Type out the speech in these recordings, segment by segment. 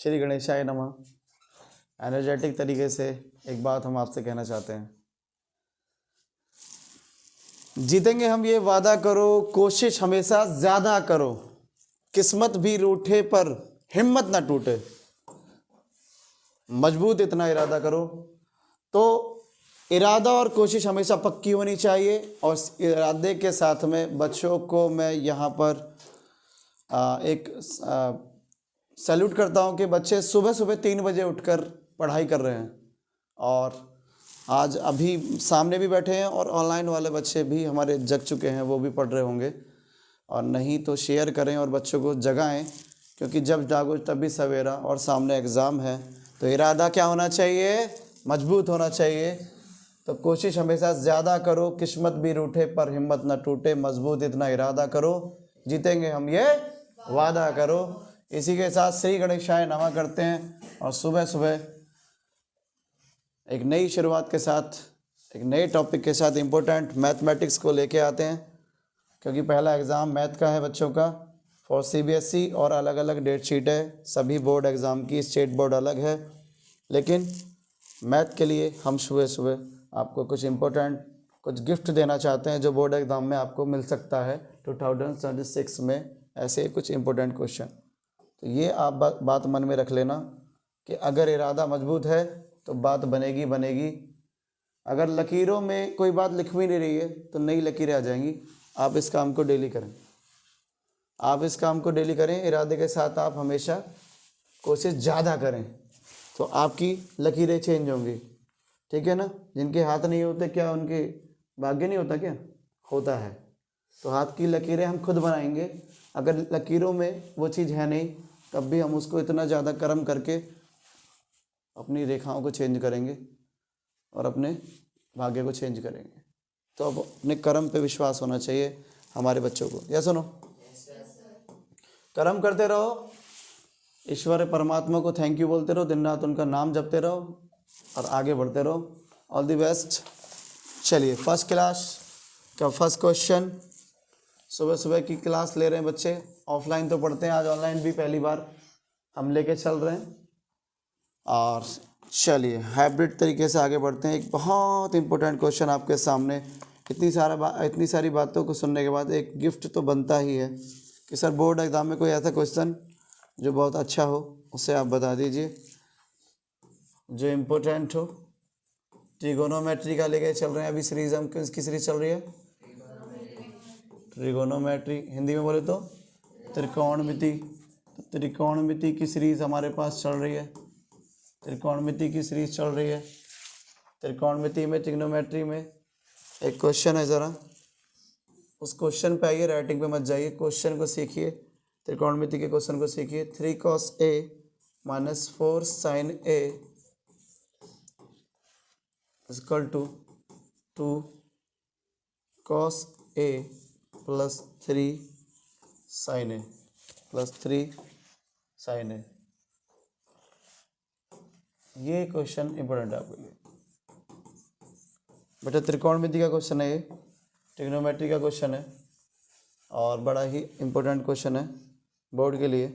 श्री गणेशाय नमः। एनर्जेटिक तरीके से एक बात हम आपसे कहना चाहते हैं, जीतेंगे हम ये वादा करो, कोशिश हमेशा ज़्यादा करो, किस्मत भी रूठे पर हिम्मत ना टूटे, मजबूत इतना इरादा करो। तो इरादा और कोशिश हमेशा पक्की होनी चाहिए। और इस इरादे के साथ में बच्चों को मैं यहाँ पर एक सैल्यूट करता हूँ कि बच्चे सुबह सुबह 3 बजे उठकर पढ़ाई कर रहे हैं। और आज अभी सामने भी बैठे हैं और ऑनलाइन वाले बच्चे भी हमारे जग चुके हैं, वो भी पढ़ रहे होंगे। और नहीं तो शेयर करें और बच्चों को जगाएं, क्योंकि जब जागो तभी सवेरा और सामने एग्ज़ाम है। तो इरादा क्या होना चाहिए? मजबूत होना चाहिए। तो कोशिश हमेशा ज़्यादा करो, किस्मत भी रूठे पर हिम्मत न टूटे, मजबूत इतना इरादा करो, जीतेंगे हम ये वादा करो। इसी के साथ श्री गणेशाय नमः करते हैं और सुबह सुबह एक नई शुरुआत के साथ, एक नए टॉपिक के साथ इम्पोर्टेंट मैथमेटिक्स को लेके आते हैं। क्योंकि पहला एग्ज़ाम मैथ का है बच्चों का फॉर सीबीएसई और अलग अलग डेट शीट है सभी बोर्ड एग्ज़ाम की, स्टेट बोर्ड अलग है। लेकिन मैथ के लिए हम सुबह सुबह आपको कुछ इम्पोर्टेंट कुछ गिफ्ट देना चाहते हैं जो बोर्ड एग्ज़ाम में आपको मिल सकता है 2026 में, ऐसे कुछ इम्पोर्टेंट क्वेश्चन। तो ये आप बात मन में रख लेना कि अगर इरादा मजबूत है तो बात बनेगी बनेगी। अगर लकीरों में कोई बात लिख भी नहीं रही है तो नई लकीरें आ जाएंगी। आप इस काम को डेली करें, आप इस काम को डेली करें, इरादे के साथ आप हमेशा कोशिश ज़्यादा करें तो आपकी लकीरें चेंज होंगी। ठीक है ना? जिनके हाथ नहीं होते क्या उनके भाग्य नहीं होता? क्या होता है। तो हाथ की लकीरें हम खुद बनाएंगे। अगर लकीरों में वो चीज़ है नहीं तब भी हम उसको इतना ज़्यादा कर्म करके अपनी रेखाओं को चेंज करेंगे और अपने भाग्य को चेंज करेंगे। तो अब अपने कर्म पे विश्वास होना चाहिए हमारे बच्चों को। या सुनो, कर्म करते रहो, ईश्वर परमात्मा को थैंक यू बोलते रहो, दिन रात उनका नाम जपते रहो और आगे बढ़ते रहो। All the best. चलिए, फर्स्ट क्लास का फर्स्ट क्वेश्चन, सुबह सुबह की क्लास ले रहे हैं बच्चे, ऑफलाइन तो पढ़ते हैं, आज ऑनलाइन भी पहली बार हम लेके चल रहे हैं। और चलिए हाइब्रिड तरीके से आगे बढ़ते हैं। एक बहुत इंपॉर्टेंट क्वेश्चन आपके सामने। इतनी सारी बातों को सुनने के बाद एक गिफ्ट तो बनता ही है कि सर बोर्ड एग्ज़ाम में कोई ऐसा क्वेश्चन जो बहुत अच्छा हो उसे आप बता दीजिए, जो इम्पोर्टेंट हो। ट्रिगोनोमेट्री का लेके चल रहे हैं अभी सीरीज, हम किसकी सीरीज चल रही है? ट्रिगोनोमेट्री। हिंदी में बोले तो त्रिकोणमिति। तो त्रिकोणमिति की सीरीज़ हमारे पास चल रही है, त्रिकोणमिति की सीरीज चल रही है। त्रिकोणमिति में, ट्रिग्नोमेट्री में एक क्वेश्चन है, ज़रा उस क्वेश्चन पे आइए, राइटिंग पे मत जाइए, क्वेश्चन को सीखिए, त्रिकोणमिति के क्वेश्चन को सीखिए। 3 cos A - 4 sin A equal to 2 cos A + 3 sin A + 3 sin A। ये क्वेश्चन इंपॉर्टेंट है आपके लिए बेटा। त्रिकोणमिति का क्वेश्चन है ये, ट्रिग्नोमेट्री का क्वेश्चन है और बड़ा ही इम्पोर्टेंट क्वेश्चन है बोर्ड के लिए।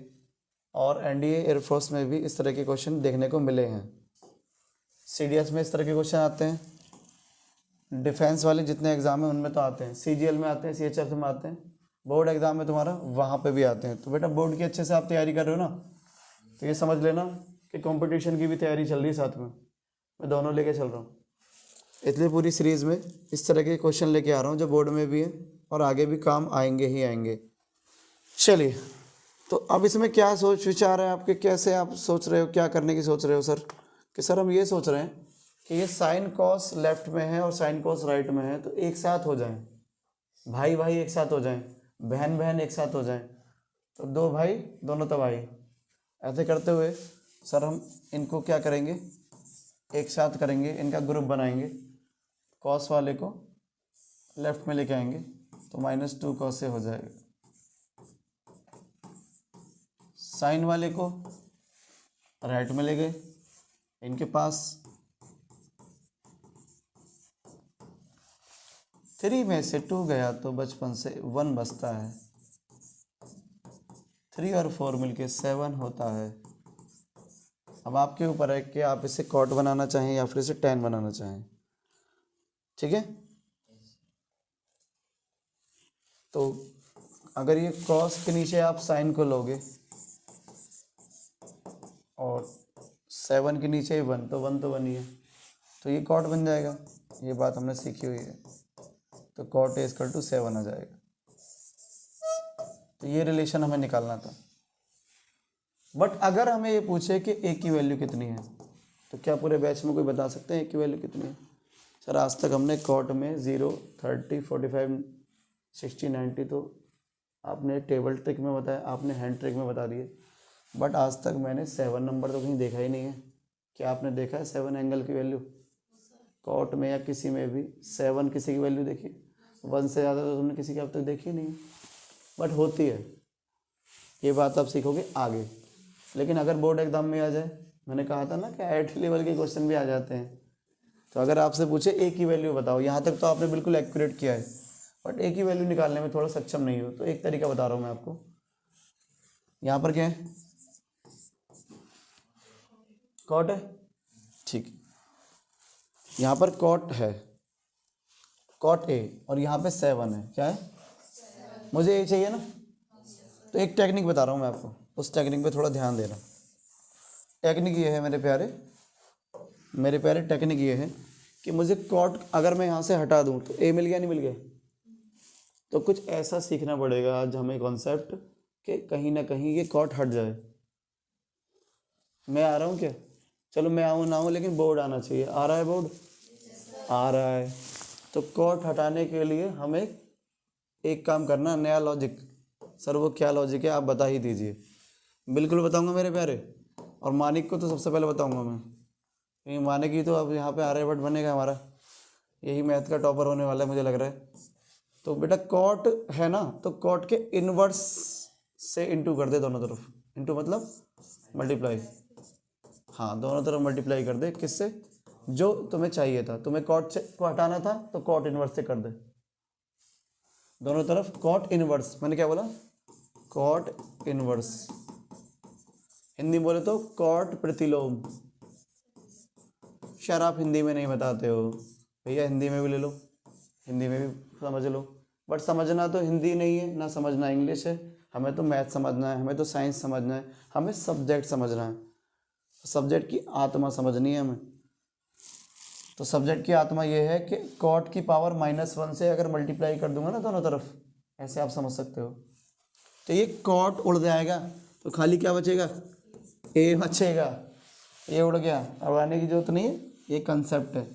और एनडीए एयरफोर्स में भी इस तरह के क्वेश्चन देखने को मिले हैं। सीडीएस में इस तरह के क्वेश्चन आते हैं, डिफेंस वाले जितने एग्ज़ाम हैं उनमें तो आते हैं, सीजीएल में आते हैं, सीएचएफ में आते हैं, बोर्ड एग्ज़ाम में तुम्हारा वहाँ पे भी आते हैं। तो बेटा बोर्ड की अच्छे से आप तैयारी कर रहे हो ना, तो ये समझ लेना कि कंपटीशन की भी तैयारी चल रही है साथ में, मैं दोनों लेके चल रहा हूँ। इसलिए पूरी सीरीज़ में इस तरह के क्वेश्चन लेके आ रहा हूँ जो बोर्ड में भी हैं और आगे भी काम आएंगे ही आएंगे। चलिए, तो अब इसमें क्या सोच विचार है आपके, कैसे आप सोच रहे हो, क्या करने की सोच रहे हो सर? कि सर हम ये सोच रहे हैं कि ये साइन कॉस लेफ्ट में है और साइन कॉस राइट में है, तो एक साथ हो जाएं, भाई भाई एक साथ हो जाएं, बहन बहन एक साथ हो जाएं, तो 2 भाई दोनों तबाही। ऐसे करते हुए सर हम इनको क्या करेंगे, एक साथ करेंगे, इनका ग्रुप बनाएंगे। कॉस वाले को लेफ्ट में लेके आएंगे तो -2 cos से हो जाएगा, साइन वाले को राइट में ले गए, इनके पास 3 में से 2 गया तो बचपन से 1 बचता है, 3 और 4 मिलके 7 होता है, अब आपके ऊपर है कि आप इसे कॉट बनाना चाहें या फिर इसे टैन बनाना चाहें, ठीक है। तो अगर ये कॉस के नीचे आप साइन को लोगे और 7 के नीचे 1 तो 1 तो 1 ही है, तो ये कॉट बन जाएगा। ये बात हमने सीखी हुई है। तो कॉट इज इक्वल टू 7 आ जाएगा। तो ये रिलेशन हमें निकालना था। बट अगर हमें ये पूछे कि ए की वैल्यू कितनी है, तो क्या पूरे बैच में कोई बता सकते हैं ए की वैल्यू कितनी है? सर आज तक हमने कॉट में 0, 30, 45, 60, 90 तो आपने टेबल ट्रिक में बताया, आपने हैंड ट्रिक में बता दिए। बट आज तक मैंने 7 नंबर तो कहीं देखा ही नहीं है। क्या आपने देखा है 7 एंगल की वैल्यू कॉट में या किसी में भी? 7 किसी की वैल्यू देखी? 1 से ज़्यादा तो तुमने किसी की अब तक देखी नहीं, बट होती है। ये बात आप सीखोगे आगे। लेकिन अगर बोर्ड एग्जाम में आ जाए, मैंने कहा था ना कि 8 लेवल के क्वेश्चन भी आ जाते हैं, तो अगर आपसे पूछे ए की वैल्यू बताओ, यहाँ तक तो आपने बिल्कुल एक्यूरेट किया है, बट ए की वैल्यू निकालने में थोड़ा सक्षम नहीं हो, तो एक तरीका बता रहा हूँ मैं आपको। यहाँ पर क्या है? कॉट है, ठीक। यहाँ पर कॉट है, कॉट ए, और यहाँ पे 7 है। क्या है? मुझे ए चाहिए ना, तो एक टेक्निक बता रहा हूँ मैं आपको, उस टेक्निक पे थोड़ा ध्यान देना। टेक्निक ये है मेरे प्यारे टेक्निक ये है कि मुझे कॉट अगर मैं यहाँ से हटा दूँ तो ए मिल गया, नहीं मिल गया? तो कुछ ऐसा सीखना पड़ेगा आज हमें कॉन्सेप्ट कि कहीं ना कहीं ये कॉट हट जाए। मैं आ रहा हूँ क्या? चलो मैं आऊँ ना आऊँ, लेकिन बोर्ड आना चाहिए। आ रहा है बोर्ड? आ रहा है। तो कॉट हटाने के लिए हमें एक काम करना, नया लॉजिक। सर वो क्या लॉजिक है आप बता ही दीजिए। बिल्कुल बताऊंगा मेरे प्यारे, और मानिक को तो सबसे पहले बताऊंगा मैं, क्योंकि मानिक ही तो अब यहाँ पे आर्यभट्ट बनेगा हमारा, यही मैथ का टॉपर होने वाला है मुझे लग रहा है। तो बेटा कॉट है ना, तो कॉट के इनवर्स से इंटू कर दे दोनों तरफ। इंटू मतलब मल्टीप्लाई, हाँ दोनों तरफ मल्टीप्लाई कर दे। किससे? जो तुम्हें चाहिए था, तुम्हें कॉट को हटाना था तो कॉट इनवर्स से कर दे दोनों तरफ। कॉट इनवर्स, मैंने क्या बोला? Cot inverse. हिंदी बोले तो कॉट प्रतिलोम। शायद आप हिंदी में नहीं बताते हो भैया, हिंदी में भी ले लो, हिंदी में भी समझ लो। बट समझना तो हिंदी नहीं है ना, समझना इंग्लिश है। हमें तो मैथ समझना है, हमें तो साइंस समझना है, हमें सब्जेक्ट समझना है। सब्जेक्ट की आत्मा समझनी है हमें। तो सब्जेक्ट की आत्मा ये है कि कॉट की पावर -1 से अगर मल्टीप्लाई कर दूंगा ना दोनों तरफ, ऐसे आप समझ सकते हो, तो ये कॉट उड़ जाएगा, तो खाली क्या बचेगा? ए बचेगा। ये उड़ गया, अब आने की जरूरत नहीं है, ये कंसेप्ट है।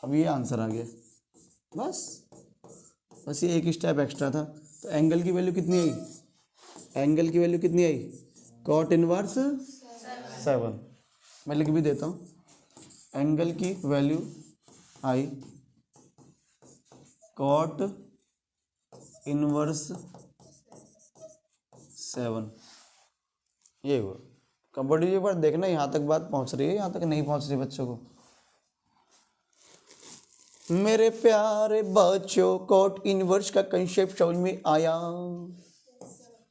अब ये आंसर आ गया, बस ये एक स्टेप एक्स्ट्रा था। तो एंगल की वैल्यू कितनी आई? एंगल की वैल्यू कितनी आई? Cot inverse 7। मैं लिख भी देता हूँ, एंगल की वैल्यू आई कॉट इनवर्स 7। ये हुआ। कंपटीटिव पर देखना यहाँ तक बात पहुँच रही है, यहाँ तक नहीं पहुँच रही बच्चों को। मेरे प्यारे बच्चों, कॉट इनवर्स का कंसेप्ट समझ में आया?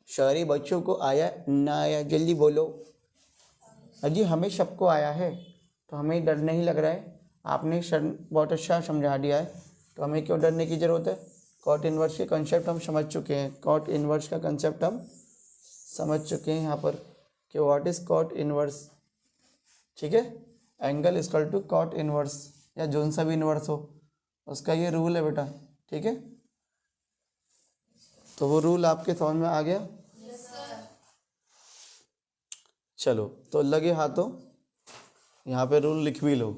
सारे बच्चों को आया ना आया? जल्दी बोलो। अजी हमें सबको आया है, तो हमें डर नहीं लग रहा है। आपने सर बहुत अच्छा समझा दिया है, तो हमें क्यों डरने की ज़रूरत है? कॉट इनवर्स के कंसेप्ट हम समझ चुके हैं। कॉट इनवर्स का कंसेप्ट हम समझ चुके हैं यहाँ पर कि व्हाट इज़ कॉट इनवर्स। ठीक है, angle equal to cot inverse, या जोन सा भी इनवर्स हो उसका ये रूल है बेटा। ठीक है, तो वो रूल आपके समझ में आ गया? चलो तो लगे हाथों यहाँ पे रूल लिख भी लो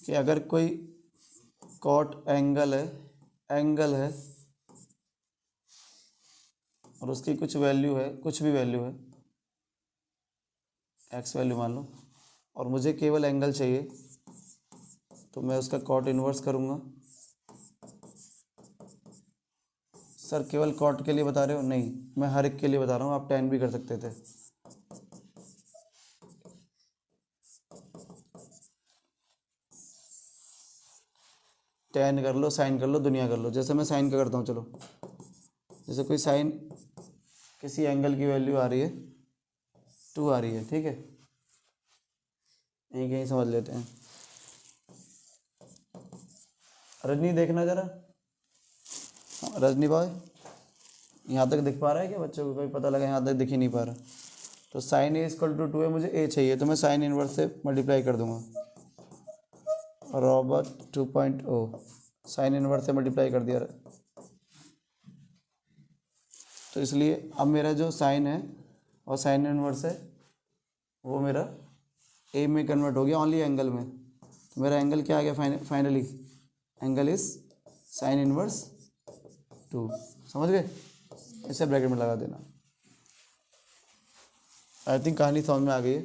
कि अगर कोई कॉट एंगल है और उसकी कुछ वैल्यू है, कुछ भी वैल्यू है, एक्स वैल्यू मान लो, और मुझे केवल एंगल चाहिए, तो मैं उसका कॉट इनवर्स करूँगा। सर केवल कॉट के लिए बता रहे हो? नहीं, मैं हर एक के लिए बता रहा हूँ, आप टैन भी कर सकते थे। टैन कर लो, साइन कर लो, दुनिया कर लो। जैसे मैं साइन का करता हूँ, चलो जैसे कोई साइन किसी एंगल की वैल्यू आ रही है 2 आ रही है, ठीक है, यहीं कहीं समझ लेते हैं। रजनी देखना ज़रा, रजनी भाई यहाँ तक दिख पा रहा है क्या बच्चों को? कोई पता लगा यहाँ तक दिख ही नहीं पा रहा। तो साइन ए इक्वल टू 2 है, मुझे ए चाहिए, तो मैं साइन इनवर्स से मल्टीप्लाई कर दूंगा। रॉबर्ट 2.0 साइन इनवर्स से मल्टीप्लाई कर दिया। तो इसलिए अब मेरा जो साइन है और साइन इनवर्स है वो मेरा ए में कन्वर्ट हो गया, ओनली एंगल में। तो मेरा एंगल क्या आ गया finally? Angle is sine inverse 2। समझ गए? इसे ब्रैकेट में लगा देना। आई थिंक कहानी समझ में आ गई है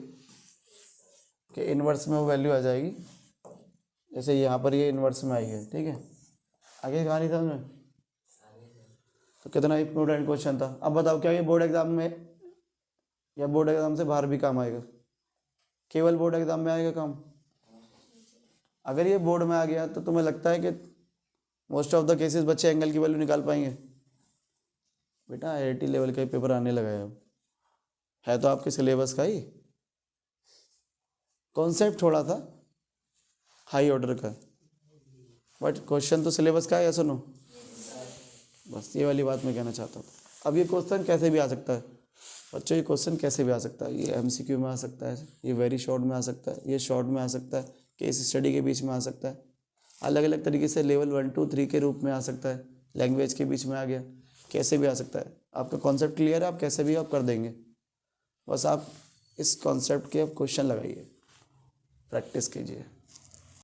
कि इनवर्स में वो वैल्यू आ जाएगी, जैसे यहाँ पर ये इनवर्स में आई है। ठीक है, आगे कहानी समझ में? तो कितना इंपॉर्टेंट क्वेश्चन था। अब बताओ क्या ये बोर्ड एग्जाम में या बोर्ड एग्जाम से बाहर भी काम आएगा? केवल बोर्ड एग्जाम में आएगा काम? अगर ये बोर्ड में आ गया तो तुम्हें लगता है कि मोस्ट ऑफ द केसेस बच्चे एंगल की वैल्यू निकाल पाएंगे? बेटा IIT लेवल का ही पेपर आने लगा है अब, है तो आपके सिलेबस का ही, कॉन्सेप्ट थोड़ा सा हाई ऑर्डर का, बट क्वेश्चन तो सिलेबस का है। या सुनो, बस ये वाली बात मैं कहना चाहता हूँ। अब ये क्वेश्चन कैसे भी आ सकता है बच्चों, ये क्वेश्चन कैसे भी आ सकता है। ये MCQ में आ सकता है, ये वेरी शॉर्ट में आ सकता है, ये शॉर्ट में आ सकता है, केस स्टडी के बीच में आ सकता है, अलग अलग तरीके से लेवल 1 2 3 के रूप में आ सकता है, लैंग्वेज के बीच में आ गया, कैसे भी आ सकता है। आपका कॉन्सेप्ट क्लियर है, आप कैसे भी आप कर देंगे। बस आप इस कॉन्सेप्ट के अब क्वेश्चन लगाइए, प्रैक्टिस कीजिए।